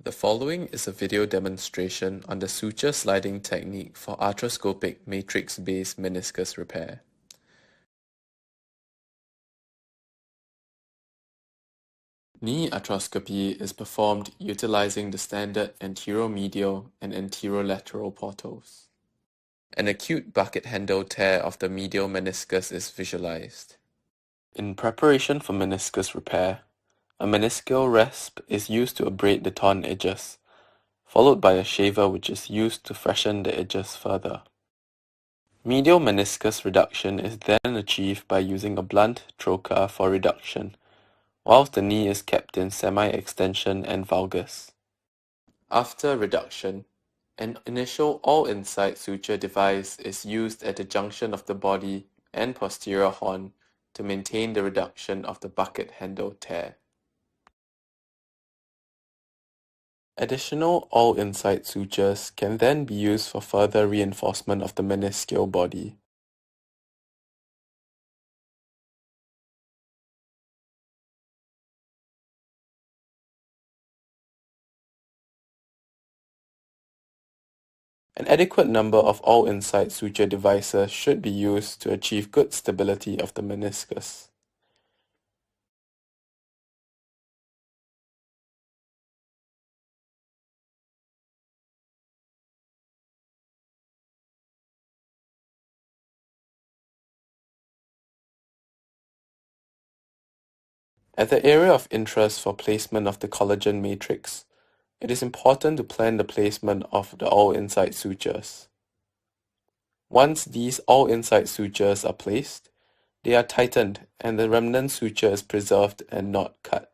The following is a video demonstration on the suture sliding technique for arthroscopic matrix-based meniscus repair. Knee arthroscopy is performed utilizing the standard anteromedial and anterolateral portals. An acute bucket handle tear of the medial meniscus is visualized. In preparation for meniscus repair, a meniscal rasp is used to abrade the torn edges, followed by a shaver which is used to freshen the edges further. Medial meniscus reduction is then achieved by using a blunt trocar for reduction, whilst the knee is kept in semi-extension and valgus. After reduction, an initial all-inside suture device is used at the junction of the body and posterior horn to maintain the reduction of the bucket handle tear. Additional all-inside sutures can then be used for further reinforcement of the meniscal body. An adequate number of all-inside suture devices should be used to achieve good stability of the meniscus. At the area of interest for placement of the collagen matrix, it is important to plan the placement of the all-inside sutures. Once these all-inside sutures are placed, they are tightened and the remnant suture is preserved and not cut.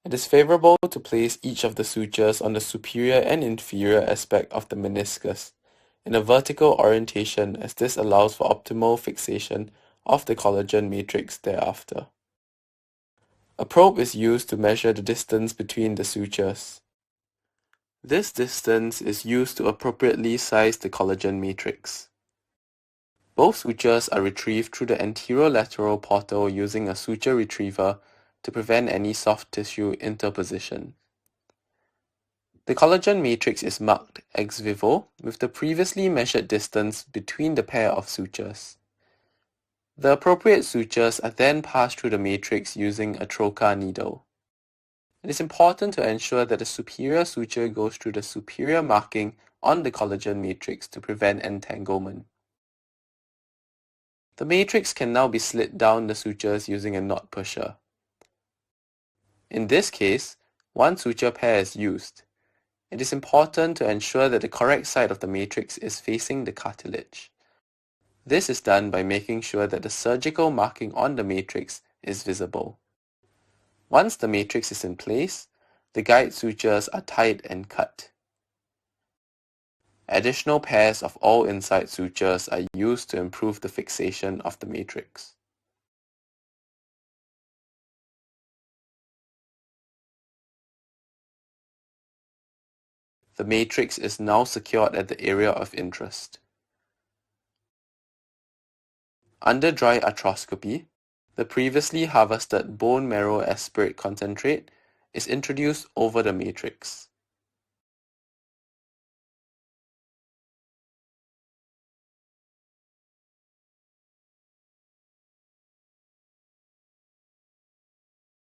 It is favorable to place each of the sutures on the superior and inferior aspect of the meniscus in a vertical orientation, as this allows for optimal fixation of the collagen matrix thereafter. A probe is used to measure the distance between the sutures. This distance is used to appropriately size the collagen matrix. Both sutures are retrieved through the anterolateral portal using a suture retriever to prevent any soft tissue interposition. The collagen matrix is marked ex vivo with the previously measured distance between the pair of sutures. The appropriate sutures are then passed through the matrix using a trocar needle. It is important to ensure that the superior suture goes through the superior marking on the collagen matrix to prevent entanglement. The matrix can now be slid down the sutures using a knot pusher. In this case, one suture pair is used. It is important to ensure that the correct side of the matrix is facing the cartilage. This is done by making sure that the surgical marking on the matrix is visible. Once the matrix is in place, the guide sutures are tied and cut. Additional pairs of all-inside sutures are used to improve the fixation of the matrix. The matrix is now secured at the area of interest. Under dry arthroscopy, the previously harvested bone marrow aspirate concentrate is introduced over the matrix.